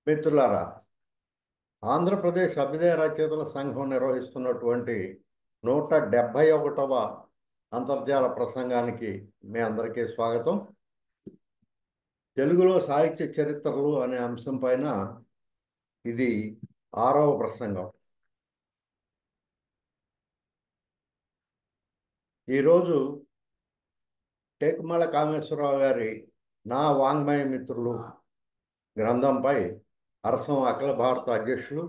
మిత్రులారా, ఆంధ్రప్రదేశ్ అభ్యుదయ రచయితల సంఘం నిర్వహిస్తున్నటువంటి 171వ అంతర్జాల ప్రసంగానికి మీ అందరికీ స్వాగతం. తెలుగులో సాహిత్య చరిత్రలు అనే అంశం పైన ఇది 6వ ప్రసంగం. ఈరోజు టేకుమల కామేశ్వరరావు గారి నా వాంగ్మయ మిత్రులు గ్రంథంపై అరసం అఖిల భారత అధ్యక్షులు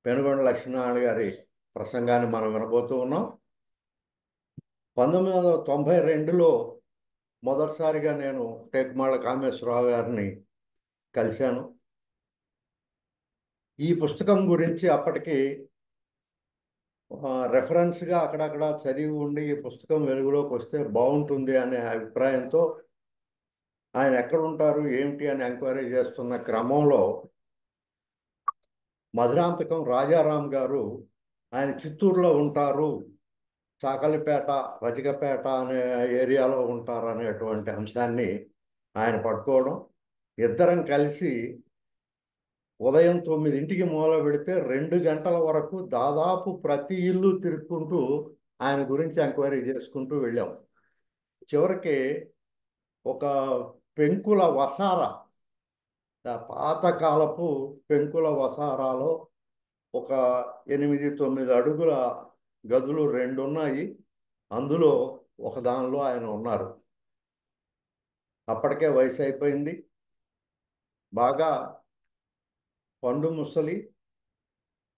పెనుగొండ లక్ష్మీనారాయణ గారి ప్రసంగాన్ని మనం వినబోతూ ఉన్నాం. 1992లో మొదటిసారిగా నేను టేకుమల కామేశ్వరరావు గారిని కలిశాను. ఈ పుస్తకం గురించి అప్పటికి రెఫరెన్స్గా అక్కడక్కడ చదివి ఉండి ఈ పుస్తకం వెలుగులోకి వస్తే బాగుంటుంది అనే అభిప్రాయంతో ఆయన ఎక్కడుంటారు ఏమిటి అని ఎంక్వైరీ చేస్తున్న క్రమంలో మధురాంతకం రాజారాం గారు ఆయన చిత్తూరులో ఉంటారు, చాకలిపేట రజకపేట అనే ఏరియాలో ఉంటారు అనేటువంటి అంశాన్ని ఆయన పట్టుకోవడం, ఇద్దరం కలిసి ఉదయం 9ంటికి మొదలు పెడితే 2 గంటల వరకు దాదాపు ప్రతి ఇల్లు తిరుక్కుంటూ ఆయన గురించి ఎంక్వైరీ చేసుకుంటూ వెళ్ళాం. చివరికి ఒక పెంకుల వసార, పాతకాలపు పెంకుల వసారాలో ఒక 8-9 అడుగుల గదులు 2 ఉన్నాయి. అందులో ఒక దానిలో ఆయన ఉన్నారు. అప్పటికే వయసు అయిపోయింది. బాగా పండు ముసలి,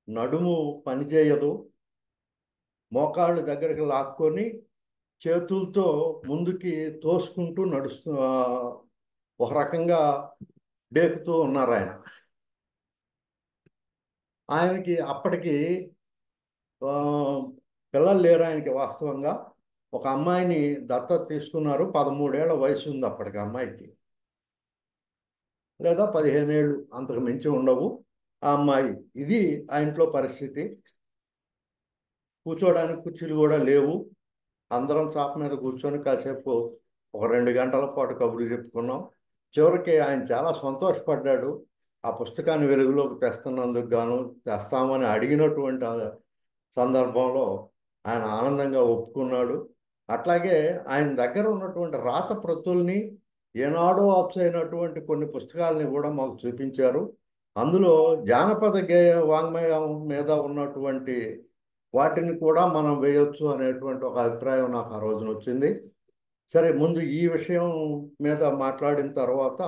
నడుము పనిచేయదు, మోకాళ్ళు దగ్గరికి లాక్కొని చేతులతో ముందుకి తోసుకుంటూ ఒక రకంగా డేకుతూ ఉన్నారు ఆయన. ఆయనకి అప్పటికి పిల్లలు లేరు ఆయనకి. వాస్తవంగా ఒక అమ్మాయిని దత్తత తీసుకున్నారు. 13 ఏళ్ల వయసు ఉంది అప్పటికి అమ్మాయికి, లేదా 15 ఏళ్ళు, అంతకు మించి ఉండవు ఆ అమ్మాయి. ఇది ఆ ఇంట్లో పరిస్థితి. కూర్చోడానికి కుర్చీలు కూడా లేవు. అందరం చాప మీద కూర్చొని కాసేపు ఒక 2 గంటల పాటు కబుర్లు చెప్పుకున్నాం. చివరికి ఆయన చాలా సంతోషపడ్డాడు. ఆ పుస్తకాన్ని వెలుగులోకి తెస్తున్నందుకు గాను, తెస్తామని అడిగినటువంటి సందర్భంలో ఆయన ఆనందంగా ఒప్పుకున్నాడు. అట్లాగే ఆయన దగ్గర ఉన్నటువంటి రాత ప్రతుల్ని, ఏనాడో అయినటువంటి కొన్ని పుస్తకాలని కూడా మాకు చూపించారు. అందులో జానపద గేయ వాంగ్మయం మీద ఉన్నటువంటి వాటిని కూడా మనం వేయొచ్చు అనేటువంటి ఒక అభిప్రాయం నాకు ఆ రోజున వచ్చింది. సరే, ముందు ఈ విషయం మీద మాట్లాడిన తర్వాత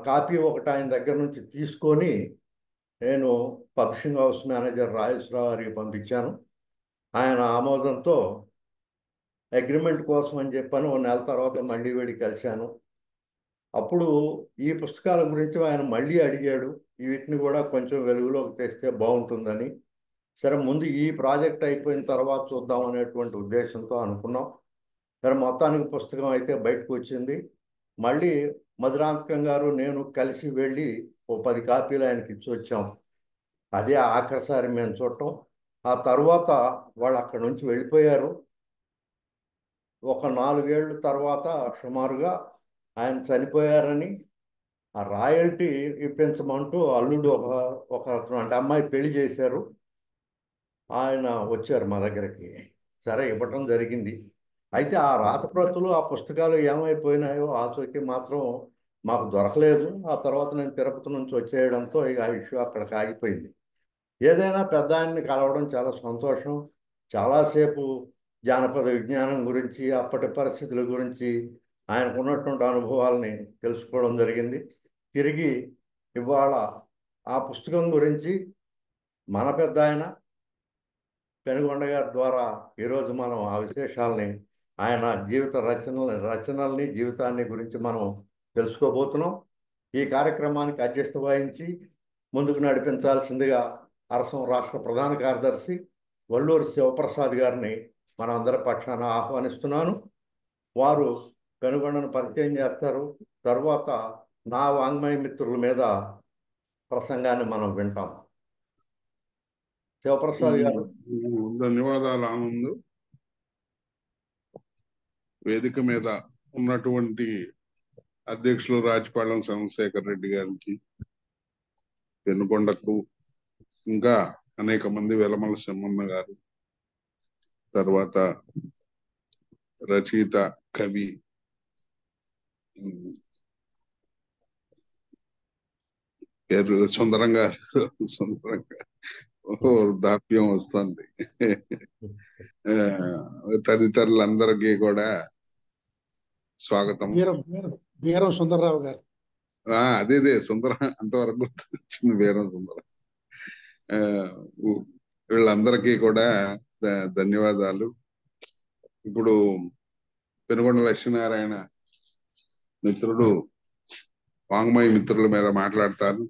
కాపీ ఒకటి ఆయన దగ్గర నుంచి తీసుకొని నేను పబ్లిషింగ్ హౌస్ మేనేజర్ రాజేశ్వరరావు గారికి పంపించాను. ఆయన ఆమోదంతో అగ్రిమెంట్ కోసం అని చెప్పాను. 1 నెల తర్వాత మళ్ళీ వెళ్ళి కలిశాను. అప్పుడు ఈ పుస్తకాల గురించి ఆయన మళ్ళీ అడిగాడు, వీటిని కూడా కొంచెం వెలుగులోకి తెస్తే బాగుంటుందని. సరే, ముందు ఈ ప్రాజెక్ట్ అయిపోయిన తర్వాత చూద్దాం అనేటువంటి ఉద్దేశంతో అనుకున్నాం. సరే, మొత్తానికి పుస్తకం అయితే బయటకు వచ్చింది. మళ్ళీ మధురాంతకం గారు నేను కలిసి వెళ్ళి ఓ 10 కాపీలు ఆయనకి ఇచ్చి వచ్చాం. అదే ఆఖరిసారి మేము చూడటం. ఆ తర్వాత వాళ్ళు అక్కడి నుంచి వెళ్ళిపోయారు. ఒక 4 ఏళ్ళ తర్వాత సుమారుగా ఆయన చనిపోయారని ఆ రాయల్టీ ఇప్పించమంటూ అల్లుడు ఒక అంటే అమ్మాయి పెళ్లి చేశారు. ఆయన వచ్చారు మా దగ్గరికి. సరే, ఇవ్వటం జరిగింది. అయితే ఆ రాతప్రతులు, ఆ పుస్తకాలు ఏమైపోయినాయో ఆచూకీ మాత్రం మాకు దొరకలేదు. ఆ తర్వాత నేను తిరుపతి నుంచి వచ్చేయడంతో ఇక ఆ ఇష్యూ అక్కడికి ఆగిపోయింది. ఏదైనా పెద్ద ఆయన్ని కలవడం చాలా సంతోషం. చాలాసేపు జానపద విజ్ఞానం గురించి, అప్పటి పరిస్థితుల గురించి, ఆయనకు ఉన్నటువంటి అనుభవాల్ని తెలుసుకోవడం జరిగింది. తిరిగి ఇవాళ ఆ పుస్తకం గురించి మన పెద్ద ఆయన పెనుగొండ గారి ద్వారా ఈరోజు మనం ఆ విశేషాలని, ఆయన జీవిత రచనల్ని జీవితాన్ని గురించి మనం తెలుసుకోబోతున్నాం. ఈ కార్యక్రమానికి అధ్యక్షత వహించి ముందుకు నడిపించాల్సిందిగా అరసం రాష్ట్ర ప్రధాన కార్యదర్శి వల్లూరి శివప్రసాద్ గారిని మన అందరి పక్షాన ఆహ్వానిస్తున్నాను. వారు పెనుగొండను పరిచయం చేస్తారు. తర్వాత నా వాంగ్మయ మిత్రుల మీద ప్రసంగాన్ని మనం వింటాం. శివప్రసాద్ గారు. ధన్యవాదాలు ఆనంద్. వేదిక మీద ఉన్నటువంటి అధ్యక్షులు రాజపాళెం చంద్రశేఖర్ రెడ్డి గారికి, పెనుకొండకు, ఇంకా అనేక మంది, వెలమల సింహన్న గారు, తర్వాత రచయిత, కవి పేరు సుందరంగా వృద్ధాప్యం వస్తుంది. తదితరులందరికీ కూడా స్వాగతం. బీరం సుందరరావు గారు. అదే సుందరం, అంతవరకు గుర్తొచ్చింది, బీరం సుందరం. వీళ్ళందరికీ కూడా ధన్యవాదాలు. ఇప్పుడు పెనుగొండ లక్ష్మీనారాయణ మిత్రుడు వాంగ్మయ మిత్రుల మీద మాట్లాడతారు.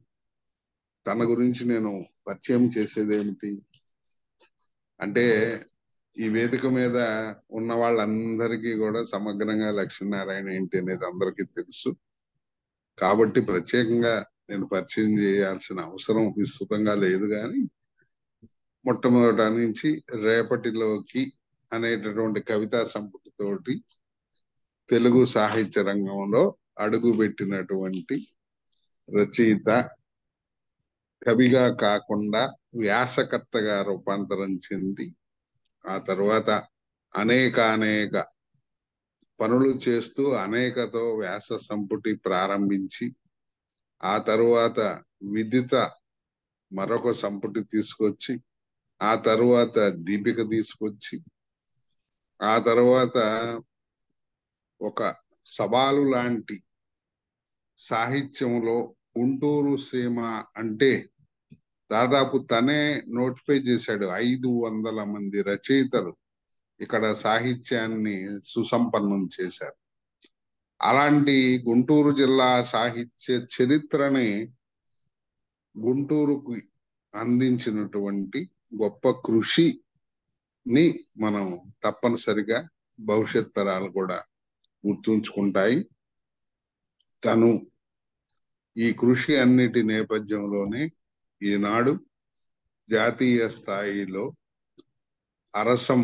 తన గురించి నేను పరిచయం చేసేది ఏమిటి అంటే, ఈ వేదిక మీద ఉన్న వాళ్ళందరికీ కూడా సమగ్రంగా లక్ష్మీనారాయణ ఏంటి అనేది అందరికీ తెలుసు. కాబట్టి ప్రత్యేకంగా నేను పరిచయం చేయాల్సిన అవసరం విస్తృతంగా లేదు. కానీ మొట్టమొదట నుంచి రేపటిలోకి అనేటటువంటి కవితా సంపుటితోటి తెలుగు సాహిత్య రంగంలో అడుగుపెట్టినటువంటి రచయిత, కవిగా కాకుండా వ్యాసకర్తగా రూపాంతరం చెంది, ఆ తర్వాత అనేక పనులు చేస్తూ అనేకతో వ్యాస సంపుటి ప్రారంభించి, ఆ తరువాత విదిత మరొక సంపుటి తీసుకొచ్చి, ఆ తరువాత దీపిక తీసుకొచ్చి, ఆ తర్వాత ఒక సవాలు లాంటి సాహిత్యంలో గుంటూరు సీమ అంటే దాదాపు తనే నోటిఫై చేశాడు. 500 మంది రచయితలు ఇక్కడ సాహిత్యాన్ని సుసంపన్నం చేశారు. అలాంటి గుంటూరు జిల్లా సాహిత్య చరిత్రని గుంటూరుకు అందించినటువంటి గొప్ప కృషిని మనం తప్పనిసరిగా భవిష్యత్ తరాలు కూడా గుర్తుంచుకుంటాయి. తను ఈ కృషి అన్నిటి నేపథ్యంలోనే ఈనాడు జాతీయ స్థాయిలో అరసం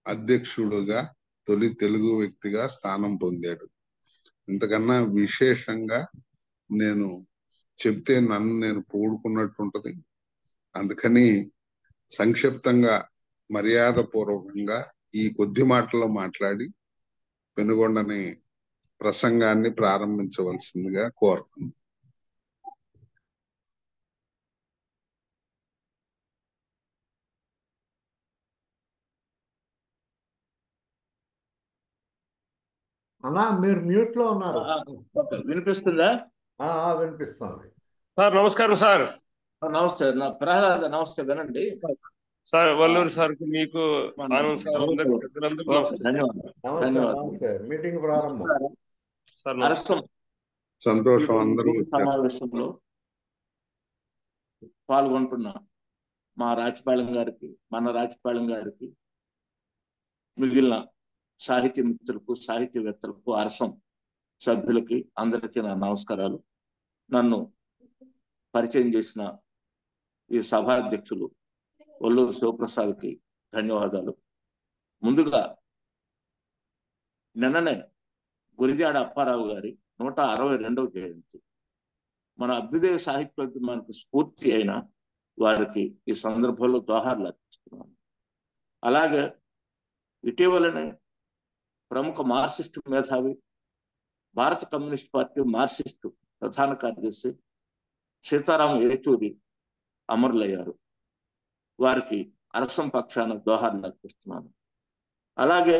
అధ్యక్షుడుగా తొలి తెలుగు వ్యక్తిగా స్థానం పొందాడు. ఇంతకన్నా విశేషంగా నేను చెప్తే నన్ను నేను పూడుకున్నట్టుంటది. అందుకని సంక్షిప్తంగా, మర్యాద పూర్వకంగా ఈ కొద్ది మాటల్లో మాట్లాడి పెనుగొండని ప్రసంగాన్ని ప్రారంభించవలసిందిగా కోరుతుంది. అన్నా, మీరు మ్యూట్ లో ఉన్నారు. వినిపిస్తుందా? వినిపిస్తుంది సార్. నమస్కారం సార్. నమస్తే. ప్రహ్లాద, నమస్తే. వినండి సార్. వల్లూరు సార్, మీకు ఆనంద్ సార్, ధన్యవాదాలు. మీటింగ్ ప్రారంభం. అరసం సంతోషం. అందరూ సమావేశంలో పాల్గొంటున్న మా రాజపాళెం గారికి, మన రాజపాళెం గారికి, మిగిలిన సాహిత్య మిత్రులకు, సాహిత్యవేత్తలకు, అరసం సభ్యులకి అందరికీ నా నమస్కారాలు. నన్ను పరిచయం చేసిన ఈ సభాధ్యక్షులు వల్లూరు శివప్రసాద్కి ధన్యవాదాలు. ముందుగా నిన్ననే గురిజాడ అప్పారావు గారి 162వ జయంతి. మన అభ్యుదయ సాహిత్యోద్యమానికి స్ఫూర్తి అయిన వారికి ఈ సందర్భంలో దోహార్లు అర్పిస్తున్నాను. అలాగే ఇటీవలనే ప్రముఖ మార్క్సిస్టు మేధావి, భారత కమ్యూనిస్ట్ పార్టీ మార్క్సిస్టు ప్రధాన కార్యదర్శి సీతారాం ఏచూరి అమరులయ్యారు. వారికి అరసం పక్షాన దోహార్లు అర్పిస్తున్నాను. అలాగే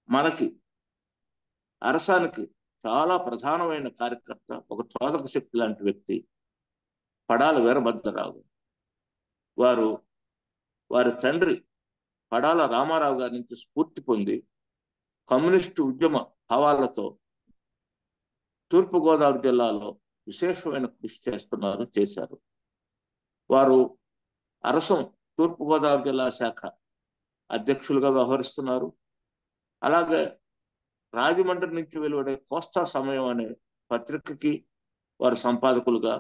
మనకి అరసానికి చాలా ప్రధానమైన కార్యకర్త, ఒక చోదక శక్తి లాంటి వ్యక్తి పడాల వీరభద్రరావు. వారి తండ్రి పడాల రామారావు గారి నుంచి స్ఫూర్తి పొంది కమ్యూనిస్టు ఉద్యమ భావాలతో తూర్పుగోదావరి జిల్లాలో విశేషమైన కృషి చేశారు. వారు అరసం తూర్పుగోదావరి జిల్లా శాఖ అధ్యక్షులుగా వ్యవహరిస్తున్నారు. అలాగే రాజమండ్రి నుంచి వెలువడే కోస్తా సమయం అనే పత్రికకి వారు సంపాదకులుగా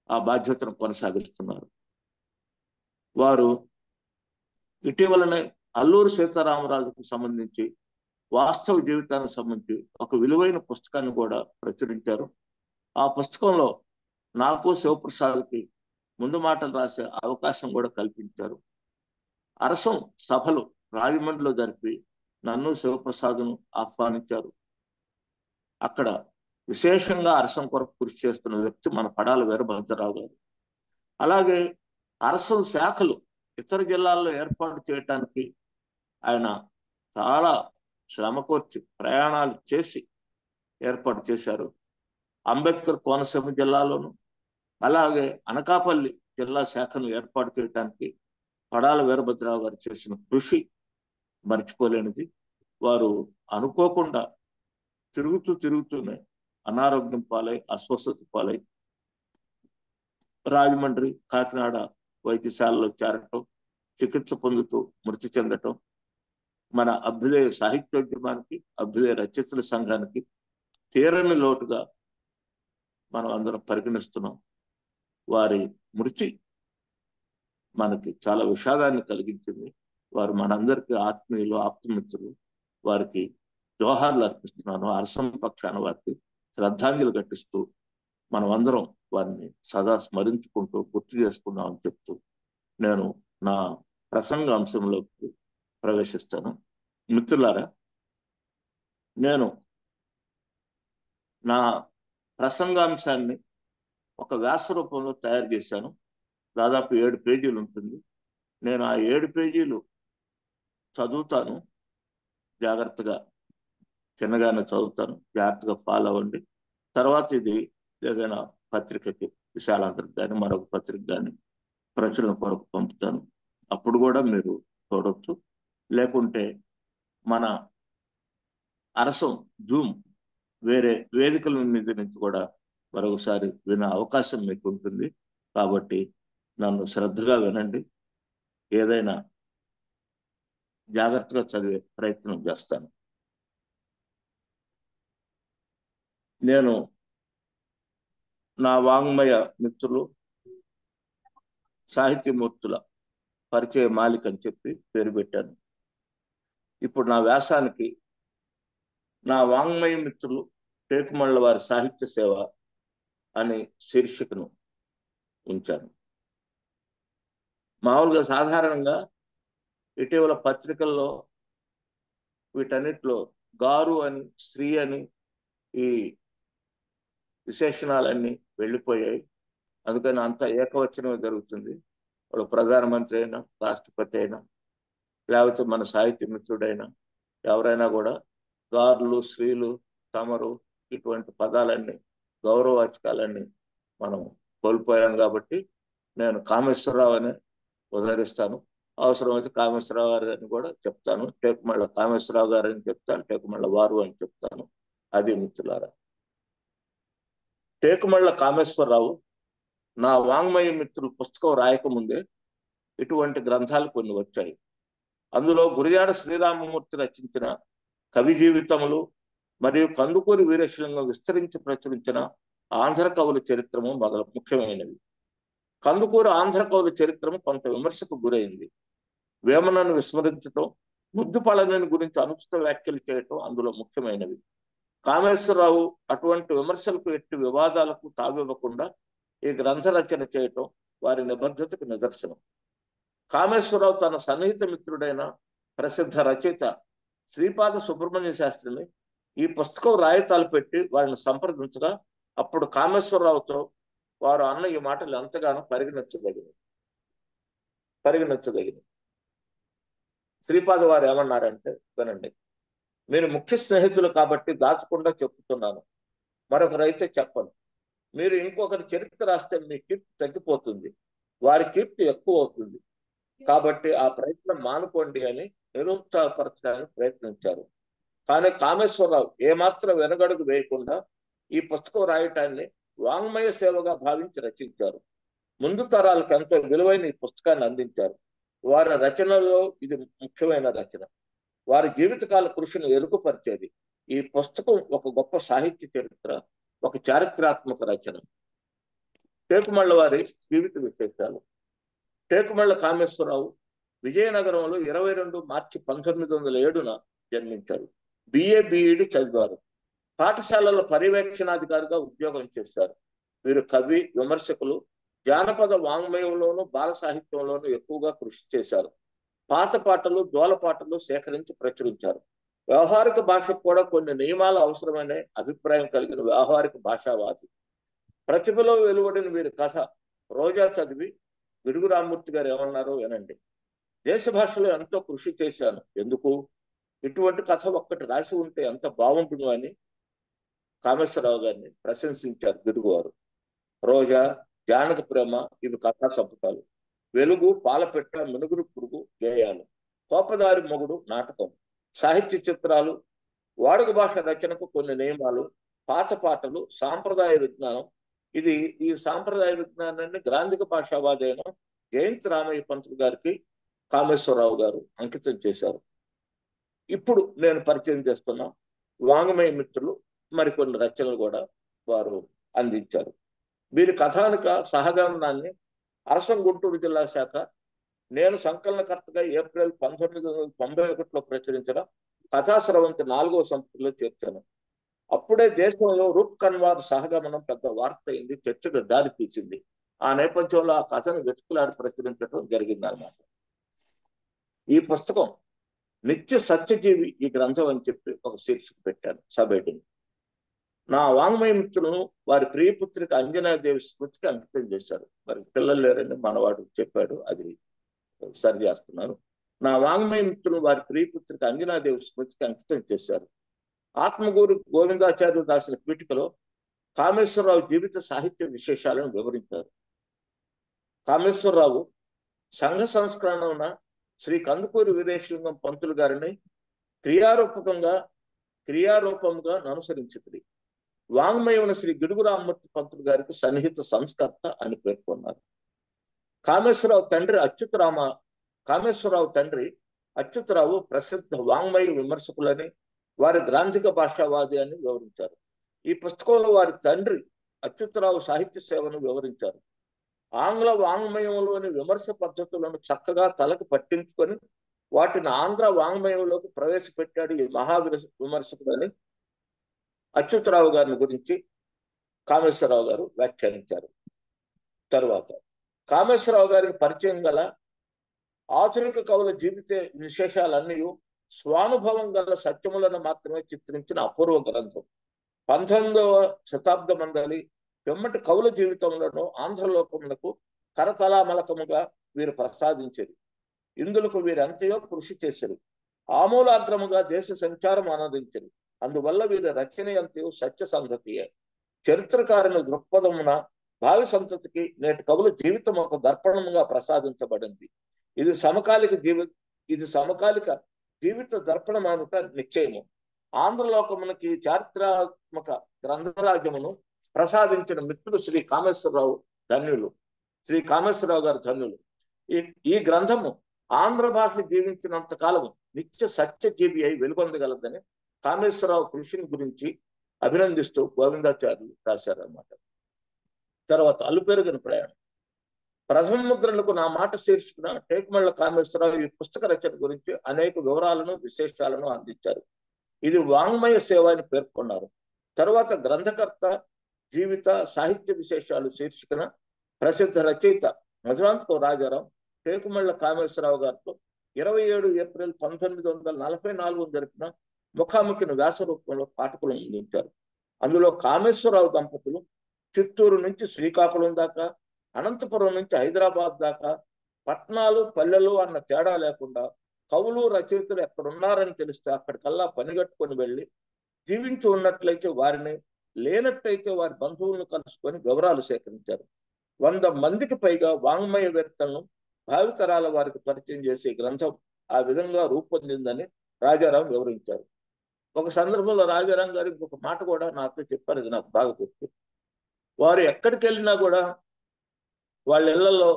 ఆ బాధ్యతను కొనసాగిస్తున్నారు. వారు ఇటీవలనే అల్లూరి సీతారామరాజుకు సంబంధించి వాస్తవ జీవితానికి సంబంధించి ఒక విలువైన పుస్తకాన్ని కూడా ప్రచురించారు. ఆ పుస్తకంలో నాకు శివప్రసాద్కి ముందు మాటలు రాసే అవకాశం కూడా కల్పించారు. అరసం సభలు రాజమండ్రిలో జరిపి నన్ను శివప్రసాద్ను ఆహ్వానించారు. అక్కడ విశేషంగా అరసం కొరకు కృషి చేస్తున్న వ్యక్తి మన పడాల వీరభద్రరావు గారు. అలాగే అరసం శాఖలు ఇతర జిల్లాల్లో ఏర్పాటు చేయటానికి ఆయన చాలా శ్రమ కోర్చి ప్రయాణాలు చేసి ఏర్పాటు చేశారు. అంబేద్కర్ కోనసీమ జిల్లాలోను అలాగే అనకాపల్లి జిల్లా శాఖను ఏర్పాటు చేయడానికి పడాల వీరభద్రరావు గారు చేసిన కృషి మర్చిపోలేనిది. వారు అనుకోకుండా తిరుగుతూనే అనారోగ్యం పాలై అస్వస్థత పాలై రాజమండ్రి కాకినాడ వైద్యశాలలో చేరటం, చికిత్స పొందుతూ మృతి చెందటం మన అభ్యుదయ సాహిత్యోద్యమానికి, అభ్యుదయ రచయితల సంఘానికి తీరని లోటుగా మనం అందరం పరిగణిస్తున్నాం. వారి మృతి మనకి చాలా విషాదాన్ని కలిగించింది. వారు మనందరికీ ఆత్మీయులు, ఆప్తమిత్రులు. వారికి జోహార్లు అర్పిస్తున్నాను. అరసం పక్షాన వారికి శ్రద్ధాంజలి ఘటిస్తూ మనం అందరం వారిని సదా స్మరించుకుంటూ గుర్తు చేసుకున్నామని చెప్తూ నేను నా ప్రసంగ అంశంలోకి ప్రవేశిస్తాను. మిత్రులారా, నేను నా ప్రసంగాంశాన్ని ఒక వ్యాస రూపంలో తయారు చేశాను. దాదాపు 7 పేజీలు ఉంటుంది. నేను ఆ 7 పేజీలు చదువుతాను. జాగ్రత్తగా చిన్నగానే చదువుతాను. జాగ్రత్తగా ఫాలో అవ్వండి. తర్వాత ఇది ఏదైనా పత్రికకి, విశాలాంధ్రకు కానీ మరొక పత్రిక కానీ ప్రచురణ కొరకు పంపుతాను. అప్పుడు కూడా మీరు చూడవచ్చు. లేకుంటే మన అరసం జూమ్ వేరే వేదికల మీద నుంచి కూడా మరొకసారి వినే అవకాశం మీకు ఉంటుంది. కాబట్టి నన్ను శ్రద్ధగా వినండి. ఏదైనా జాగ్రత్తగా చదివే ప్రయత్నం చేస్తాను. నేను నా వాంగ్మయ మిత్రులు, సాహిత్యమూర్తుల పరిచయ మాలిక అని చెప్పి పేరు పెట్టాను. ఇప్పుడు నా వ్యాసానికి నా వాంగ్మయ మిత్రులు టేకుమళ్ళ వారి సాహిత్య సేవ అనే శీర్షికను ఉంచాను. మామూలుగా సాధారణంగా ఇటీవల పత్రికల్లో వీటన్నిటిలో గారు అని, స్త్రీ అని ఈ విశేషణాలన్నీ వెళ్ళిపోయాయి. అందుకని అంత ఏకవచనమే జరుగుతుంది. వాడు ప్రధానమంత్రి అయినా, రాష్ట్రపతి అయినా, లేకపోతే మన సాహిత్య మిత్రుడైనా ఎవరైనా కూడా గారులు, స్త్రీలు, తమరు ఇటువంటి పదాలన్నీ, గౌరవవాచకాలన్నీ మనం కోల్పోయాం. కాబట్టి నేను కామేశ్వరరావు అని ఉదహరిస్తాను. అవసరమైతే కామేశ్వరరావు గారు అని కూడా చెప్తాను. టేకుమళ్ళ కామేశ్వరరావు గారు అని చెప్తాను, టేకుమళ్ళ వారు అని చెప్తాను. అది మిత్రులారా. టేకుమళ్ళ కామేశ్వరరావు నా వాంగ్మయ మిత్రులు పుస్తకం రాయకముందే ఇటువంటి గ్రంథాలు కొన్ని వచ్చాయి. అందులో గురిజాడ శ్రీరామమూర్తి రచించిన కవి జీవితములు మరియు కందుకూరి వీరేశలింగం విస్తరించి ప్రచురించిన ఆంధ్ర కవుల చరిత్రము మొదలు ముఖ్యమైనవి. కందుకూరి ఆంధ్ర కవుల చరిత్రము కొంత విమర్శకు గురైంది. వేమనను విస్మరించటం, ముద్దుపళనిని గురించి అనుచిత వ్యాఖ్యలు చేయటం అందులో ముఖ్యమైనవి. కామేశ్వరరావు అటువంటి విమర్శలకు, ఎట్టి వివాదాలకు తావివ్వకుండా ఈ గ్రంథ రచన చేయటం వారి నిబద్ధతకు నిదర్శనం. కామేశ్వరరావు తన సన్నిహిత మిత్రుడైన ప్రసిద్ధ రచయిత శ్రీపాద సుబ్రహ్మణ్య శాస్త్రిని ఈ పుస్తకం రాయితాలు పెట్టి వారిని సంప్రదించగా అప్పుడు కామేశ్వరరావుతో వారు అన్న ఈ మాటలు ఎంతగానో పరిగణించదగినవి. శ్రీపాద వారు ఏమన్నారంటే, వినండి. మీరు ముఖ్య స్నేహితులు కాబట్టి దాచకుండా చెప్తున్నాను. మరొకరైతే చెప్పను. మీరు ఇంకొకరి చరిత్ర రాస్తే మీ కీర్తి తగ్గిపోతుంది, వారి కీర్తి ఎక్కువ అవుతుంది. కాబట్టి ఆ ప్రయత్నం మానుకోండి అని నిరుత్సాహపరచడానికి ప్రయత్నించారు. కానీ కామేశ్వరరావు ఏమాత్రం వెనగడుగు వేయకుండా ఈ పుస్తకం రాయటాన్ని వాంగ్మయ సేవగా భావించి రచించారు. ముందు తరాలకు ఎంతో విలువైన ఈ పుస్తకాన్ని అందించారు. వారి రచనలో ఇది ముఖ్యమైన రచన. వారి జీవితకాల కృషిని ఎరుకుపరిచేది. ఈ పుస్తకం ఒక గొప్ప సాహిత్య చరిత్ర, ఒక చారిత్రాత్మక రచన. టేకుమళ్ళ వారి జీవిత విశేషాలు. టేకుమళ్ళ కామేశ్వరరావు విజయనగరంలో 22 మార్చి 1907 జన్మించారు. బిఏ బిఈడి చదివారు. పాఠశాలల పర్యవేక్షణాధికారిగా ఉద్యోగం చేశారు. వీరు కవి, విమర్శకులు, జానపద వాంగ్మయంలోను బాల సాహిత్యంలోనూ ఎక్కువగా కృషి చేశారు. పాత పాటలు, జోల పాటలు సేకరించి ప్రచురించారు. వ్యవహారిక భాషకు కూడా కొన్ని నియమాలు అవసరమనే అభిప్రాయం కలిగిన వ్యవహారిక భాషావాది. ప్రతిభలో వెలువడిన వీరి కథ రోజా చదివి గిడుగు రామ్మూర్తి గారు ఏమన్నారో వినండి. దేశ భాషలో ఎంతో కృషి చేశాను. ఎందుకు? ఇటువంటి కథ ఒక్కటి రాసి ఉంటే ఎంత బాగుంటుందో అని కామేశ్వరరావు గారిని ప్రశంసించారు గిడుగు వారు. రోజా, జానక ప్రేమ ఇవి కథా సంపుటాలు. వెలుగు, పాలపెట్ట, మినుగురు పురుగు గేయాలు, కోపదారి మొగుడు నాటకం, సాహిత్య చిత్రాలు, వాడుక భాష రచనకు కొన్ని నియమాలు, పాత పాటలు, సాంప్రదాయ విజ్ఞానం. ఈ సాంప్రదాయ విజ్ఞానాన్ని గ్రాంధిక భాషావాది అయిన జయంత్ రామయ్య పంతులు గారికి కామేశ్వరరావు గారు అంకితం చేశారు. ఇప్పుడు నేను పరిచయం చేస్తున్న వాంగ్మయ మిత్రులు మరికొన్ని రచనలు కూడా వారు అందించారు. వీరి కథానిక సహగమనాన్ని అరసం గుంటూరు జిల్లా శాఖ నేను సంకలనకర్తగా ఏప్రిల్ 1991లో ప్రచురించిన కథాస్రవంతి 4వ సంపుటిలో చేర్చాను. అప్పుడే దేశంలో రూప్ కన్వార్ సహగమనం పెద్ద వార్త అయింది, చర్చకు దారి తీసింది. ఆ నేపథ్యంలో ఆ కథను వెతుకులాడి ప్రచురించడం జరిగింది అన్నమాట. ఈ పుస్తకం నిత్య సత్యజీవి ఈ గ్రంథం అని చెప్పి ఒక శీర్షిక పెట్టాను సబేటిని. నా వాంగ్మయ మిత్రులను వారి ప్రియపుత్రిక అంజనాదేవి స్మృతికి అంకితం చేశారు. మరి పిల్లలు లేరని మనవాడు చెప్పాడు, అది సరి చేస్తున్నాను. నా వాంగ్మయ మిత్రులు వారి ప్రియపుత్రిక అంజనాదేవి స్మృతికి అంకితం చేశారు. ఆత్మగూరు గోవిందాచార్యులు రాసిన పీఠికలో కామేశ్వరరావు జీవిత సాహిత్య విశేషాలను వివరించారు. కామేశ్వరరావు సంఘ సంస్కరణ శ్రీ కందుకూరి వీరేశలింగం పంతులు గారిని క్రియారూపంగా అనుసరించింది. వాంగ్మయమున శ్రీ గిడుగు రామ్మూర్తి పంతులు గారికి సన్నిహిత సంస్కర్త అని పేర్కొన్నారు. కామేశ్వరరావు తండ్రి అచ్యుతరావు ప్రసిద్ధ వాంగ్మయ విమర్శకులని, వారి గ్రాంధిక భాషావాది అని వివరించారు. ఈ పుస్తకంలో వారి తండ్రి అచ్యుతరావు సాహిత్య సేవను వివరించారు. ఆంగ్ల వాంగ్మయంలోని విమర్శ పద్ధతులను చక్కగా తలకు పట్టించుకొని వాటిని ఆంధ్ర వాంగ్మయంలోకి ప్రవేశపెట్టాడు ఈ విమర్శకుడని అచ్యుతరావు గారిని గురించి కామేశ్వరరావు గారు వ్యాఖ్యానించారు. తరువాత కామేశ్వరరావు గారికి పరిచయం గల ఆధునిక కవుల జీవిత విశేషాలన్నీ స్వానుభవం గల సత్యములను మాత్రమే చిత్రించిన అపూర్వ గ్రంథం. 19వ శతాబ్ద మండలి వెమ్మటి కవుల జీవితంలో ఆంధ్రలోకములకు కరతలామలకముగా వీరు ప్రసాదించేది. ఇందులకు వీరంతయో కృషి చేశారు. ఆమూలాగ్రముగా దేశ సంచారం ఆనందించరు. అందువల్ల వీరి రచన అంతయో సత్యసంగతియే. చరిత్రకారుని దృక్పథమున భావి సంతతికి నేటి కవుల జీవితం ఒక దర్పణముగా ప్రసాదించబడింది. ఇది సమకాలిక జీవిత దర్పణమానుట నిశ్చయము. ఆంధ్రలోకమునకి చారిత్రాత్మక గ్రంథరాజ్యమును ప్రసాదించిన మిత్రుడు శ్రీ కామేశ్వరరావు గారు ధన్యులు. ఈ గ్రంథము ఆంధ్ర భాష జీవించినంత కాలము నిత్య సత్యజీవి అయి వెలుగొందగలదని కామేశ్వరరావు కృషిని గురించి అభినందిస్తూ గోవిందాచార్యులు రాశారన్నమాట. తర్వాత అల్లుపెరుగిన ప్రయాణం. ప్రథమ ముద్రణకు నా మాట శీర్షికన టేకుమళ్ళ కామేశ్వరరావు ఈ పుస్తక రచన గురించి అనేక వివరాలను విశేషాలను అందించారు. ఇది వాంగ్మయ సేవ అని పేర్కొన్నారు. తర్వాత గ్రంథకర్త జీవిత సాహిత్య విశేషాలు శీర్షికన ప్రసిద్ధ రచయిత మధురాంతకం రాజారాం టేకుమళ్ళ కామేశ్వరరావు గారితో 27 ఏప్రిల్ 1944 జరిపిన ముఖాముఖిని వ్యాస రూపంలో పాఠకులను అందించారు. అందులో కామేశ్వరరావు దంపతులు చిత్తూరు నుంచి శ్రీకాకుళం దాకా, అనంతపురం నుంచి హైదరాబాద్ దాకా పట్టణాలు పల్లెలు అన్న తేడా లేకుండా కవులు రచయితలు ఎక్కడున్నారని తెలిస్తే అక్కడికల్లా పనిగట్టుకొని వెళ్ళి జీవించి ఉన్నట్లయితే వారిని, లేనట్టయితే వారి బంధువులను కలుసుకొని వివరాలు సేకరించారు. 100 మందికి పైగా వాంగ్మయవేత్తలను భావితరాల వారికి పరిచయం చేసే గ్రంథం ఆ విధంగా రూపొందిందని రాజారాం వివరించారు. ఒక సందర్భంలో రాజారాం గారు ఇంకొక మాట కూడా నాతో చెప్పారు, ఇది నాకు బాగా గుర్తు. వారు ఎక్కడికి వెళ్ళినా కూడా వాళ్ళ ఇళ్లలో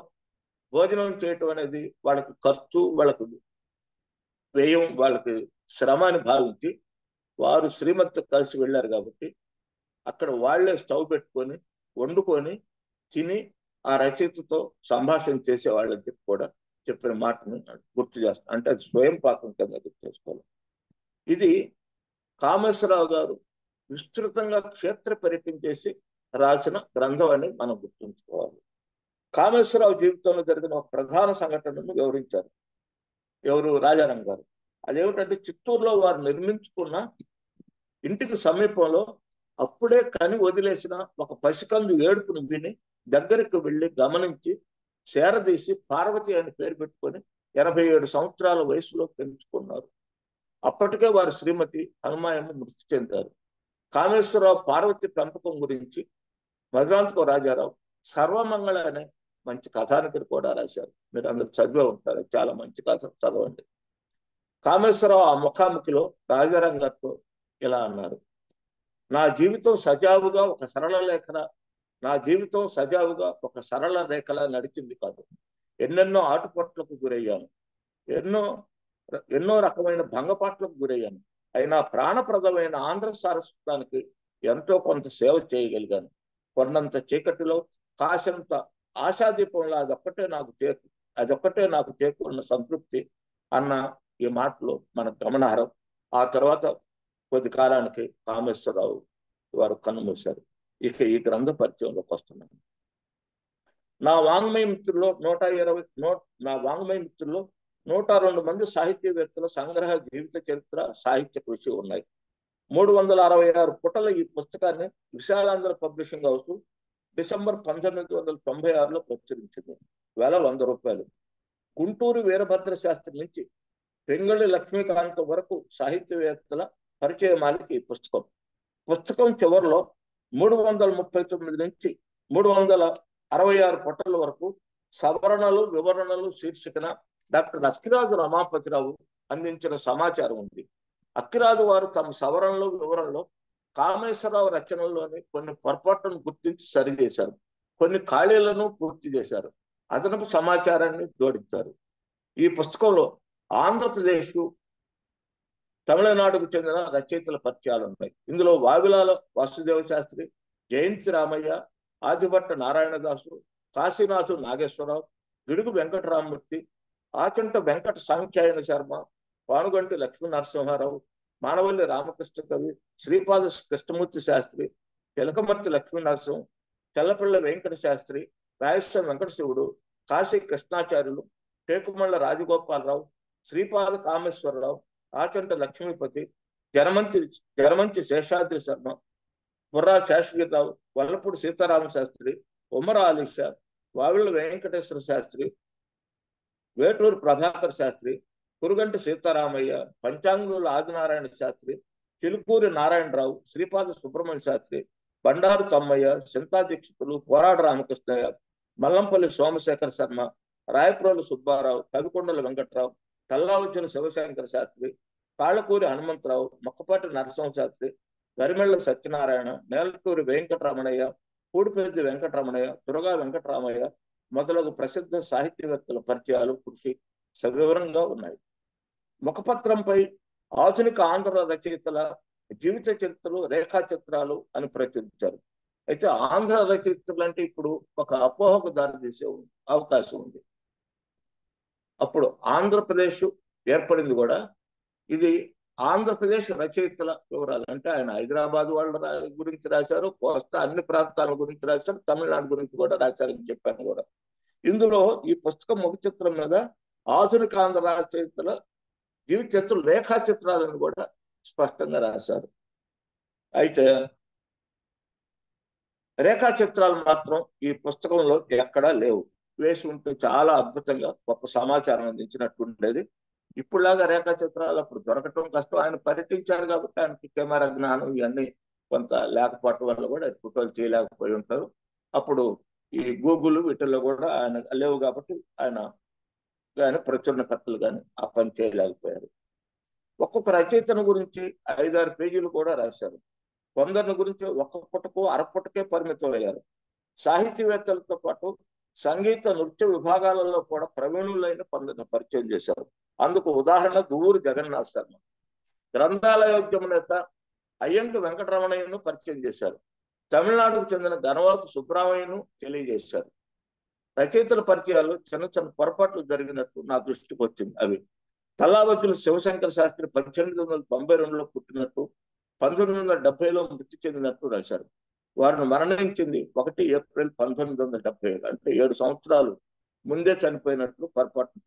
భోజనం చేయటం అనేది వాళ్ళకి ఖర్చు, వాళ్ళకు వ్యయం, వాళ్ళకి శ్రమ అని భావించి వారు శ్రీమతితో కలిసి వెళ్ళారు కాబట్టి అక్కడ వాళ్లే స్టవ్ పెట్టుకొని వండుకొని తిని ఆ రచయితతో సంభాషణ చేసేవాళ్ళని చెప్పి కూడా చెప్పిన మాటను గుర్తు చేస్తాను. అంటే అది స్వయం పాకం కింద గుర్తు చేసుకోవాలి. ఇది కామేశ్వరరావు గారు విస్తృతంగా క్షేత్ర పర్యటన చేసి రాసిన గ్రంథం అని మనం గుర్తుంచుకోవాలి. కామేశ్వరరావు జీవితంలో జరిగిన ఒక ప్రధాన సంఘటనను వివరించారు ఎవరు రాజారాం గారు. అదేమిటంటే చిత్తూరులో వారు నిర్మించుకున్న ఇంటికి సమీపంలో అప్పుడే కని వదిలేసిన ఒక పసికందు ఏడుపును విని దగ్గరికి వెళ్ళి గమనించి చేరదీసి పార్వతి అని పేరు పెట్టుకొని 87 సంవత్సరాల వయసులో పెంచుకున్నారు. అప్పటికే వారి శ్రీమతి హనుమాయమ్మ మృతి చెందారు. కామేశ్వరరావు పార్వతి పెంపకం గురించి మధురాంతకం రాజారావు సర్వమంగళ అనే మంచి కథానికలు కూడా రాశారు. మీరు అందరూ చదివే ఉంటారు, చాలా మంచి కథ, చదవండి. కామేశ్వరరావు ఆ ముఖాముఖిలో రాజారాం గారితో ఇలా అన్నారు: నా జీవితం సజావుగా ఒక సరళ రేఖలా నడిచింది కాదు. ఎన్నెన్నో ఆటుపోట్లకు గురయ్యాను, ఎన్నో రకమైన భంగపాట్లకు గురయ్యాను. అయినా ప్రాణప్రదమైన ఆంధ్ర సారస్వతానికి ఎంతో కొంత సేవ చేయగలిగాను. కొన్నంత చీకటిలో కాసంత ఆశాదీపంలో అదొక్కటే నాకు చేకూరిన సంతృప్తి అన్న ఈ మాటలు మనకు గమనార్హం. ఆ తర్వాత కొద్ది కాలానికి కామేశ్వరరావు వారు కన్నుమూశారు. ఇక ఈ గ్రంథ పరిచయంలోకి వస్తున్నాను. నా వాంగ్మయ మిత్రుల్లో 102 మంది సాహిత్యవేత్తల సంగ్రహ జీవిత చరిత్ర, సాహిత్య కృషి ఉన్నాయి. 366 పుటల ఈ పుస్తకాన్ని విశాలాంధ్ర పబ్లిషింగ్ హౌస్ డిసెంబర్ 1996లో ప్రచురించింది. వెల ₹100. గుంటూరు వీరభద్ర శాస్త్రి నుంచి పెంగళి లక్ష్మీకాంత్ వరకు సాహిత్యవేత్తల పరిచయమాలికి ఈ పుస్తకం చివరిలో 339 నుంచి 366 పుటల వరకు సవరణలు, వివరణలు శీర్షికన డాక్టర్ అక్కిరాజు రమాపతిరావు అందించిన సమాచారం ఉంది. అక్కిరాజు వారు తమ సవరణలు, వివరణలో కామేశ్వరరావు రచనల్లోని కొన్ని పొరపాట్లను గుర్తించి సరిచేశారు, కొన్ని ఖాళీలను పూర్తి చేశారు, అదనపు సమాచారాన్ని జోడించారు. ఈ పుస్తకంలో ఆంధ్రప్రదేశ్, తమిళనాడుకు చెందిన రచయితల పరిచయాలు ఉన్నాయి. ఇందులో వావిలాల వాసుదేవ శాస్త్రి, జయంతి రామయ్య, ఆదిభట్ట నారాయణదాసు, కాశీనాథు నాగేశ్వరరావు, గిడుగు వెంకటరామమూర్తి, ఆచంట వెంకట సాంఖ్యాయన శర్మ, పానుగంటి లక్ష్మీ నరసింహారావు, మానవల్లి రామకృష్ణ కవి, శ్రీపాద కృష్ణమూర్తి శాస్త్రి, పిలకమర్తి లక్ష్మీ నరసింహం, తెల్లపిల్ల వెంకట శాస్త్రి, రాయస్వామి వెంకటశివుడు, కాశీ కృష్ణాచార్యులు, టేకుమళ్ళ రాజగోపాలరావు, శ్రీపాద కామేశ్వరరావు, ఆచంట లక్ష్మీపతి, జనమంచి శేషాద్రి శర్మ, బుర్రా శేషగిరిరావు, వల్లపూడి సీతారామ శాస్త్రి, ఉమర అలీషా, వావిళ్ళ వెంకటేశ్వర శాస్త్రి, వేటూరు ప్రభాకర్ శాస్త్రి, కురుగంటి సీతారామయ్య, పంచాంగుల ఆదినారాయణ శాస్త్రి, చిలుకూరి నారాయణరావు, శ్రీపాద సుబ్రహ్మణ్య శాస్త్రి, బండారు తమ్మయ్య, సింతా దీక్షితులు, పోరాడ రామకృష్ణయ్య, మల్లంపల్లి సోమశేఖర శర్మ, రాయప్రోలు సుబ్బారావు, కవికొండల వెంకట్రావు, తల్లావుజ్జల శివశంకర శాస్త్రి, కాళ్ళకూరి హనుమంతరావు, మొక్కపాటి నరసింహ శాస్త్రి, గరిమెళ్ల సత్యనారాయణ, నేలటూరి వెంకటరమణయ్య, పూడిపెద్ది వెంకటరమణయ్య, దుర్గా వెంకటరామయ్య మొదలగు ప్రసిద్ధ సాహిత్యవేత్తల పరిచయాలు, కృషి సవివరంగా ఉన్నాయి. ముఖపత్రంపై ఆధునిక ఆంధ్ర రచయితల జీవిత చరిత్రలు, రేఖా చిత్రాలు అని ప్రచురించారు. అయితే ఆంధ్ర రచయితలు అంటే ఇప్పుడు ఒక అపోహకు దారితీసే అవకాశం ఉంది. అప్పుడు ఆంధ్రప్రదేశ్ ఏర్పడింది కూడా ఇది ఆంధ్రప్రదేశ్ రచయితల వివరాలు. అంటే ఆయన హైదరాబాద్ వాళ్ళ గురించి రాశారు, కోస్తా అన్ని ప్రాంతాల గురించి రాశారు, తమిళనాడు గురించి కూడా రాశారని చెప్పాను కూడా. ఇందులో ఈ పుస్తకం ముఖ చిత్రం మీద ఆధునిక ఆంధ్ర రచయితల జీవిత చిత్రాలు, రేఖా చిత్రాలను కూడా స్పష్టంగా రాశారు. అయితే రేఖా చిత్రాలు మాత్రం ఈ పుస్తకంలో ఎక్కడా లేవు. వేసి ఉంటే చాలా అద్భుతంగా గొప్ప సమాచారం అందించినట్టు ఉండేది. ఇప్పుడులాగా రేఖా చిత్రాలు అప్పుడు దొరకటం కష్టం. ఆయన పర్యటించారు కాబట్టి ఆయనకి కెమెరా జ్ఞానం ఇవన్నీ కొంత లేకపోవటం వల్ల కూడా ఫోటోలు చేయలేకపోయి ఉంటారు. అప్పుడు ఈ గూగుల్ వీటిల్లో కూడా ఆయన లేవు కాబట్టి ఆయన ప్రచురణకర్తలు కానీ ఆ పని చేయలేకపోయారు. ఒక్కొక్క రచయితను గురించి 5-6 పేజీలు కూడా రాశారు. కొందరిని గురించి ఒక్క పుటకు అరపుటకే పరిమితం అయ్యారు. సాహితీవేత్తలతో పాటు సంగీత, నృత్య విభాగాలలో కూడా ప్రవీణులైన కొందరిని పరిచయం చేశారు. అందుకు ఉదాహరణ దువ్వూరు జగన్నాథ్ శర్మ. గ్రంథాలయోద్యమ నేత అయ్యంకి వెంకటరమణయ్యను పరిచయం చేశారు. తమిళనాడుకు చెందిన గణవరపు సుబ్రహ్మణ్యను తెలియజేశారు. రచయితల పరిచయాలు చిన్న చిన్న పొరపాట్లు జరిగినట్టు నా దృష్టికి వచ్చింది. అవి తల్లావజ్జుల శివశంకర శాస్త్రి 1892లో పుట్టినట్టు 1970లో మృతి చెందినట్టు రాశారు. వారిని మరణించింది 1 ఏప్రిల్ 1977, అంటే 7 సంవత్సరాలు ముందే చనిపోయినట్లు పొరపాటును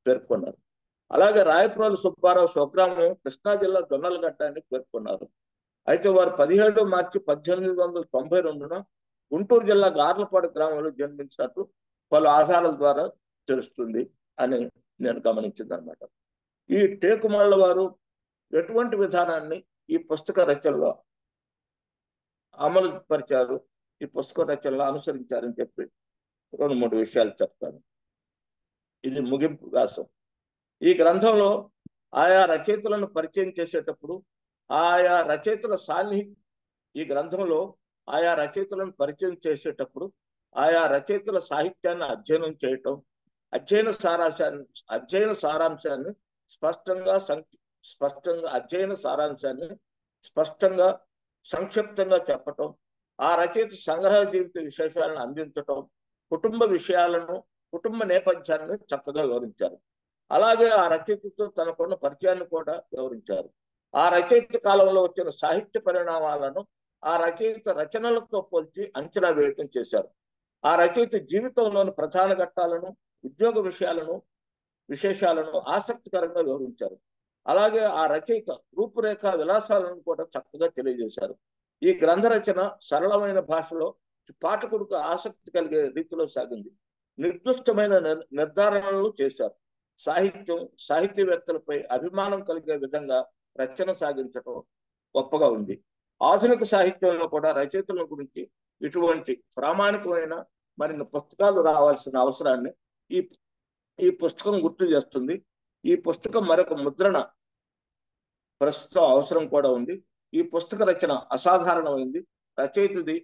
పేర్కొన్నారు. అలాగే రాయప్రోలు సుబ్బారావు స్వగ్రామం కృష్ణా జిల్లా దొన్నలగడ్డ అని పేర్కొన్నారు. అయితే వారు 17 మార్చి 1892న గుంటూరు జిల్లా గార్లపాడు గ్రామంలో జన్మించినట్లు పలు ఆధారాల ద్వారా తెలుస్తుంది అని నేను గమనించింది అనమాట. ఈ టేకుమళ్ళ వారు ఎటువంటి విధానాన్ని ఈ పుస్తక రచనలో అమలు పరిచారు, ఈ పుస్తక రచనలో అనుసరించారని చెప్పి 2-3 విషయాలు చెప్తాను. ఇది ముగింపు వ్యాసం. ఈ గ్రంథంలో ఆయా రచయితలను పరిచయం చేసేటప్పుడు ఆయా రచయితల ఈ గ్రంథంలో ఆయా రచయితలను పరిచయం చేసేటప్పుడు ఆయా రచయితల సాహిత్యాన్ని అధ్యయనం చేయటం, అధ్యయన సారాంశాన్ని స్పష్టంగా సంక్షిప్తంగా చెప్పటం, ఆ రచయిత సంగ్రహ జీవిత విశేషాలను అందించటం, కుటుంబ నేపథ్యాన్ని చక్కగా వివరించారు. అలాగే ఆ రచయితతో తనకున్న పరిచయాన్ని కూడా వివరించారు. ఆ రచయిత కాలంలో వచ్చిన సాహిత్య పరిణామాలను ఆ రచయిత రచనలతో పోల్చి అంచనా వేయటం చేశారు. ఆ రచయిత జీవితంలోని ప్రధాన ఘట్టాలను, ఉద్యోగ విశేషాలను ఆసక్తికరంగా వివరించారు. అలాగే ఆ రచయిత రూపురేఖ విలాసాలను కూడా చక్కగా తెలియజేశారు. ఈ గ్రంథ రచన సరళమైన భాషలో పాఠకుడికి ఆసక్తి కలిగే రీతిలో సాగింది. నిర్దిష్టమైన నిర్ధారణలు చేశారు. సాహిత్యవేత్తలపై అభిమానం కలిగే విధంగా రచన సాగించడం గొప్పగా ఉంది. ఆధునిక సాహిత్యంలో కూడా రచయితల గురించి ఇటువంటి ప్రామాణికమైన మరిన్ని పుస్తకాలు రావాల్సిన అవసరాన్ని ఈ పుస్తకం గుర్తు చేస్తుంది. ఈ పుస్తకం మరొక ముద్రణ ప్రస్తుతం అవసరం కూడా ఉంది. ఈ పుస్తక రచన అసాధారణమైంది. రచయితది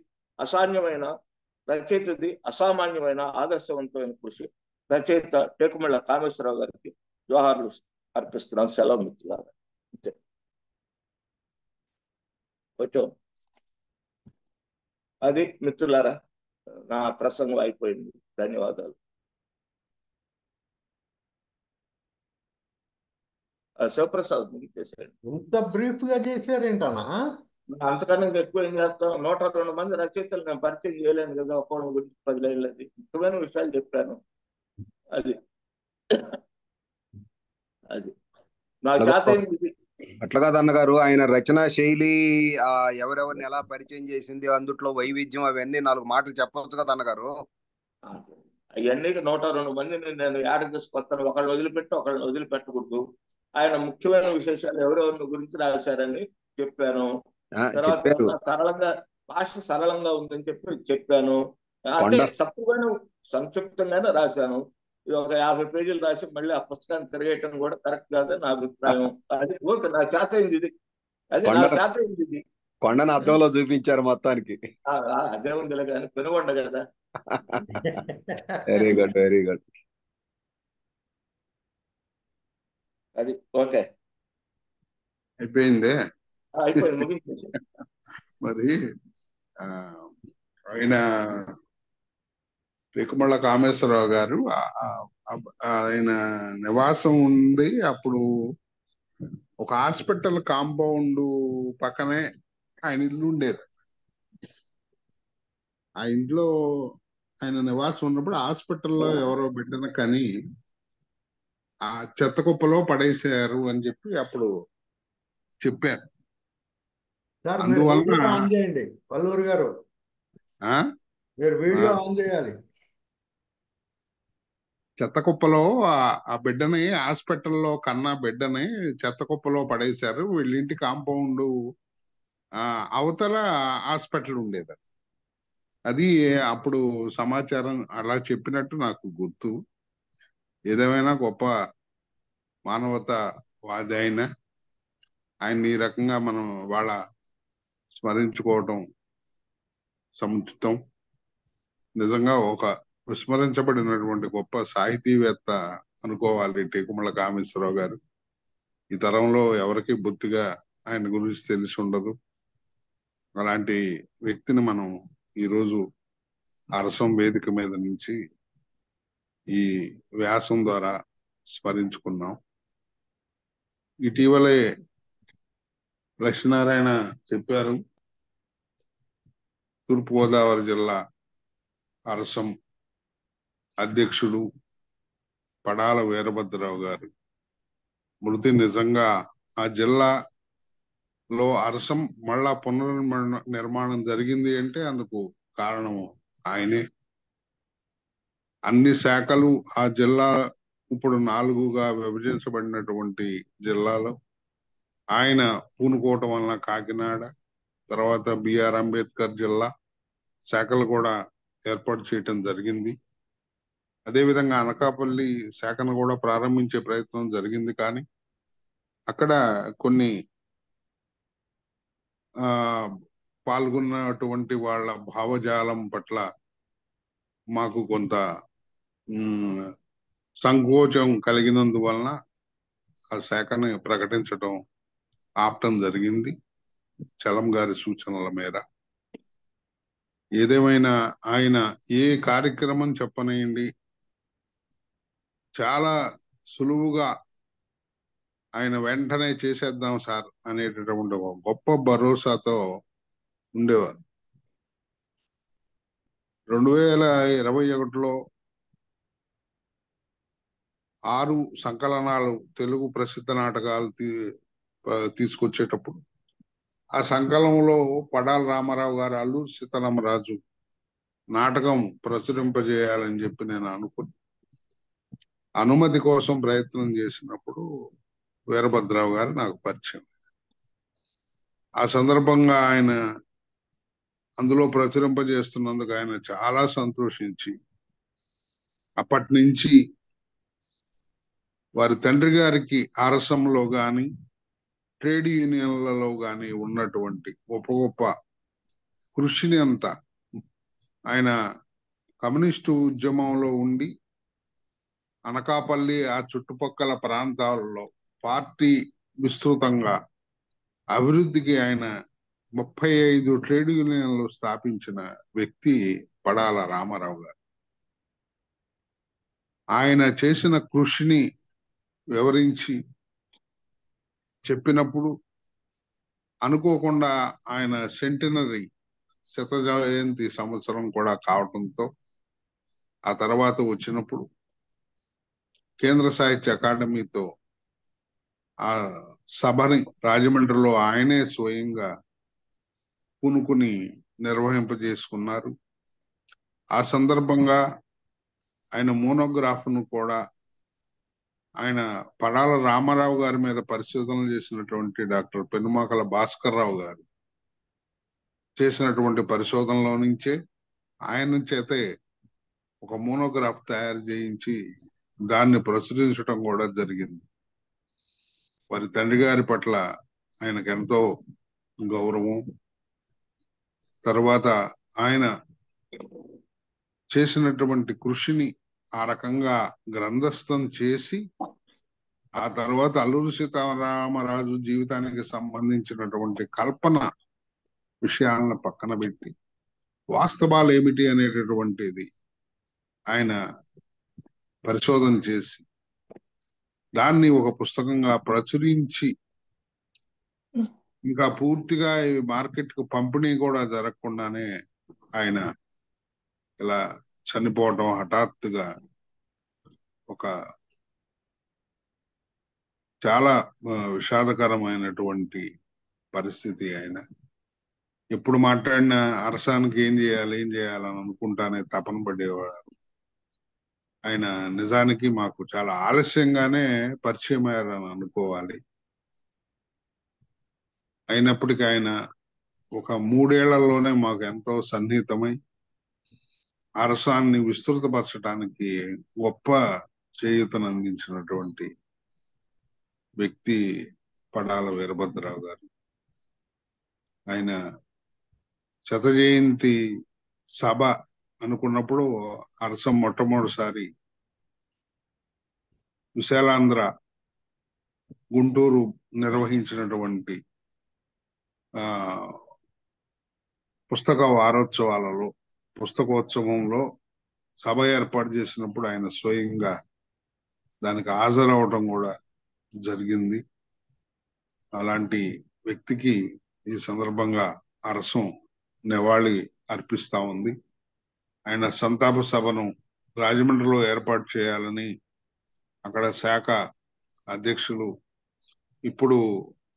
అసామాన్యమైన ఆదర్శవంతమైన కృషి. రచయిత టేకుమళ్ళ కామేశ్వరరావు గారికి జోహార్లు అర్పిస్తున్నాను. సెలవు మిత్రులారా. అది మిత్రులారా, నా ప్రసంగం అయిపోయింది. ధన్యవాదాలు. శివప్రసాద్ ముగిచేసాడు. ఇంత బ్రీఫ్ గా చేశారేంటన్నా? అంతకన్నా ఎక్కువ ఏం చేస్తాం? 102 మంది రచయితలు నేను పరిచయం చేయలేను కదా, ఒక్కోళ్ళ గురించి 10 లైన్లు. అది ముఖ్యమైన విషయాలు చెప్పాను. అది నా చేత అట్లా కాదు అన్నగారు, ఆయన రచనా శైలి ఎవరెవరిని ఎలా పరిచయం చేసింది, అందుట్లో వైవిధ్యం, అవన్నీ 4 మాటలు చెప్పవచ్చు కదా అన్నగారు. అవన్నీ 102 మందిని నేను యాడ్ తీసుకొస్తాను. ఒకళ్ళని వదిలిపెట్టకూడదు. ఆయన ముఖ్యమైన విశేషాలు ఎవరెవరిని గురించి రాశారని చెప్పాను. తర్వాత భాష సరళంగా ఉందని చెప్పాను. అంటే తప్పుగానే సంక్షిప్తంగానే రాశాను. ఇది ఒక 50 పేజీలు రాసి మళ్ళీ ఆ పుస్తకాన్ని తిరగేయటం కూడా కరెక్ట్ కాదని నా అభిప్రాయం. అది ఓకే, నా చేత అయింది ఇది. కొండను అద్దంలో చూపించారు మొత్తానికి. అదే ఉందిలే కానీ పెనుగొండ కదా. Very good, very good. అది ఓకే, అయిపోయింది, ముగించేసి. మరి ఆయన టేకుమళ్ళ కామేశ్వరరావు గారు ఆయన నివాసం ఉంది. అప్పుడు ఒక హాస్పిటల్ కాంపౌండ్ పక్కనే ఆయన ఇల్లు ఉండేది. ఆ ఇంట్లో ఆయన నివాసం ఉన్నప్పుడు హాస్పిటల్లో ఎవరో బిడ్డను కని ఆ చెత్త కుప్పలో పడేసారు అని చెప్పి అప్పుడు చెప్పారు. అందువలన ఆన్ చేయండి వల్లూరు గారు, మీరు వీడియో ఆన్ చేయాలి. చెత్త కుప్పలో ఆ బిడ్డని, హాస్పిటల్లో కన్నా బిడ్డని చెత్త కుప్పలో పడేశారు. వీళ్ళింటి కాంపౌండ్ అవతల హాస్పిటల్ ఉండేది. అది అప్పుడు సమాచారం అలా చెప్పినట్టు నాకు గుర్తు. ఏదేమైనా గొప్ప మానవతావాది ఆయన ఈ రకంగా మనం వాళ్ళ స్మరించుకోవటం సముచితం. నిజంగా ఒక విస్మరించబడినటువంటి గొప్ప సాహితీవేత్త అనుకోవాలి టేకుమళ్ళ కామేశ్వరరావు గారు. ఈ తరంలో ఎవరికి బొత్తిగా ఆయన గురించి తెలిసి ఉండదు. అలాంటి వ్యక్తిని మనం ఈరోజు అరసం వేదిక మీద నుంచి ఈ వ్యాసం ద్వారా స్మరించుకున్నాం. ఇటీవలే లక్ష్మీనారాయణ చెప్పారు. తూర్పుగోదావరి జిల్లా అరసం అధ్యక్షుడు పడాల వీరభద్రరావు గారు మృతి నిజంగా ఆ జిల్లాలో అరసం మళ్ళా నిర్మాణం జరిగింది అంటే అందుకు కారణము ఆయనే. అన్ని శాఖలు ఆ జిల్లా ఇప్పుడు 4గా విభజించబడినటువంటి జిల్లాలో ఆయన పూనుకోవటం వలన కాకినాడ, తర్వాత బిఆర్ అంబేద్కర్ జిల్లా శాఖలు కూడా ఏర్పాటు చేయటం జరిగింది. అదేవిధంగా అనకాపల్లి శాఖను కూడా ప్రారంభించే ప్రయత్నం జరిగింది. కానీ అక్కడ కొన్ని పాల్గొన్నటువంటి వాళ్ళ భావజాలం పట్ల మాకు కొంత సంకోచం కలిగినందువలన ఆ శాఖని ప్రకటించడం ఆపటం జరిగింది చలం గారి సూచనల మేర. ఏదేమైనా ఆయన ఏ కార్యక్రమం చెప్పనేయండి చాలా సులువుగా ఆయన వెంటనే చేసేద్దాం సార్ అనేటటువంటి ఒక గొప్ప భరోసాతో ఉండేవారు. 2021లో 6 సంకలనాలు తెలుగు ప్రసిద్ధ నాటకాలు తీసుకొచ్చేటప్పుడు ఆ సంకలనంలో పడాల రామారావు గారు అల్లూరి సీతారామరాజు నాటకం ప్రచురింపజేయాలని చెప్పి నేను అనుకుని అనుమతి కోసం ప్రయత్నం చేసినప్పుడు వీరభద్రరావు గారు నాకు పరిచయం. ఆ సందర్భంగా ఆయన అందులో ప్రచురింపజేస్తున్నందుకు ఆయన చాలా సంతోషించి అప్పటి నుంచి వారి తండ్రి గారికి ఆరసంలో గాని ట్రేడ్ యూనియన్లలో గాని ఉన్నటువంటి గొప్ప గొప్ప కృషిని అంతా ఆయన కమ్యూనిస్టు ఉద్యమంలో ఉండి అనకాపల్లి ఆ చుట్టుపక్కల ప్రాంతాలలో పార్టీ విస్తృతంగా అభివృద్ధికి ఆయన 35 ట్రేడ్ యూనియన్లు స్థాపించిన వ్యక్తి పడాల రామారావు గారు. ఆయన చేసిన కృషిని వివరించి చెప్పినప్పుడు అనుకోకుండా ఆయన సెంటినరీ 100వ జయంతి సంవత్సరం కూడా కావడంతో ఆ తర్వాత వచ్చినప్పుడు కేంద్ర సాహిత్య అకాడమీతో ఆ సభని రాజమండ్రిలో ఆయనే స్వయంగా పూనుకుని నిర్వహింపజేసుకున్నారు. ఆ సందర్భంగా ఆయన మోనోగ్రాఫ్ ను కూడా ఆయన పడాల రామారావు గారి మీద పరిశోధనలు చేసినటువంటి డాక్టర్ పెనుమాకల భాస్కర్ రావు గారు చేసినటువంటి పరిశోధనలో నుంచే ఆయన చేతే ఒక మోనోగ్రాఫ్ తయారు చేయించి దాన్ని ప్రచురించడం కూడా జరిగింది. వారి తండ్రి గారి పట్ల ఆయనకు ఎంతో గౌరవం. తర్వాత ఆయన చేసినటువంటి కృషిని ఆ రకంగా గ్రంథస్థం చేసి ఆ తర్వాత అల్లూరి సీతారామరాజు జీవితానికి సంబంధించినటువంటి కల్పన విషయాలను పక్కన పెట్టి వాస్తవాలు ఏమిటి అనేటటువంటిది ఆయన పరిశోధన చేసి దాన్ని ఒక పుస్తకంగా ప్రచురించి ఇంకా పూర్తిగా మార్కెట్ కు పంపిణీ కూడా జరగకుండానే ఆయన ఇలా చనిపోవటం హఠాత్తుగా ఒక చాలా విషాదకరమైనటువంటి పరిస్థితి. ఆయన ఎప్పుడు మాట్లాడినా అరసానికి ఏం చేయాలని అనుకుంటానే తపన పడేవాడు. ఆయన నిజానికి మాకు చాలా ఆలస్యంగానే పరిచయం అయ్యారని అనుకోవాలి. అయినప్పటికీ ఆయన ఒక 3 ఏళ్లలోనే మాకు ఎంతో సన్నిహితమై అరసాన్ని విస్తృతపరచడానికి గొప్ప చేయూతను అందించినటువంటి వ్యక్తి పడాల వీరభద్రరావు గారు. ఆయన 100వ జయంతి సభ అనుకున్నప్పుడు అరసం మొట్టమొదటిసారి విశాలాంధ్ర గుంటూరు నిర్వహించినటువంటి పుస్తక వారోత్సవాలలో పుస్తకోత్సవంలో సభ ఏర్పాటు చేసినప్పుడు ఆయన స్వయంగా దానికి హాజరవటం కూడా జరిగింది. అలాంటి వ్యక్తికి ఈ సందర్భంగా అరసం నివాళి అర్పిస్తా ఉంది. ఆయన సంతాప సభను రాజమండ్రిలో ఏర్పాటు చేయాలని అక్కడ శాఖ అధ్యక్షులు, ఇప్పుడు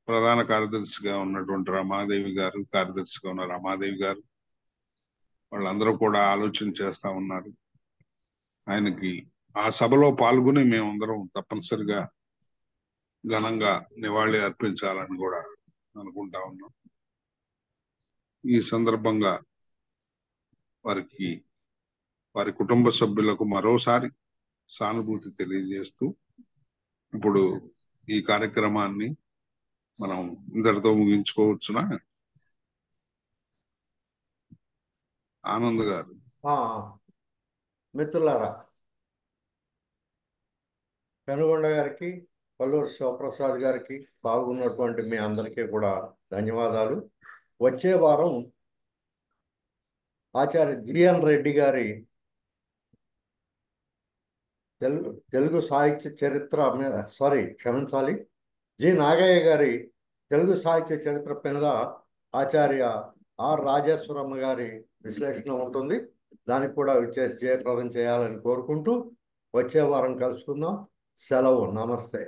ప్రధాన కార్యదర్శిగా ఉన్నటువంటి రమాదేవి గారు, కార్యదర్శిగా ఉన్న రమాదేవి గారు, వాళ్ళందరూ కూడా ఆలోచన చేస్తా ఉన్నారు. ఆయనకి ఆ సభలో పాల్గొని మేమందరం తప్పనిసరిగా ఘనంగా నివాళి అర్పించాలని కూడా అనుకుంటా ఉన్నాం. ఈ సందర్భంగా వారి కుటుంబ సభ్యులకు మరోసారి సానుభూతి తెలియజేస్తూ ఇప్పుడు ఈ కార్యక్రమాన్ని మనం ఇంతటితో ముగించుకోవచ్చునా? ఆనంద్ గారు. మిత్రులారా, పెనుగొండ గారికి, వల్లూరు శివప్రసాద్ గారికి, పాల్గొన్నటువంటి మీ అందరికీ కూడా ధన్యవాదాలు. వచ్చే వారం ఆచార్య జిఎన్ రెడ్డి గారి తెలుగు సాహిత్య చరిత్ర మీద, క్షమించాలి, జి నాగయ్య గారి తెలుగు సాహిత్య చరిత్ర మీద ఆచార్య ఆర్ రాజేశ్వరమ్మ గారి విశ్లేషణ ఉంటుంది. దానికి కూడా విచ్చేసి జయప్రదం చేయాలని కోరుకుంటూ వచ్చే వారం కలుసుకుందాం. సెలవు. నమస్తే.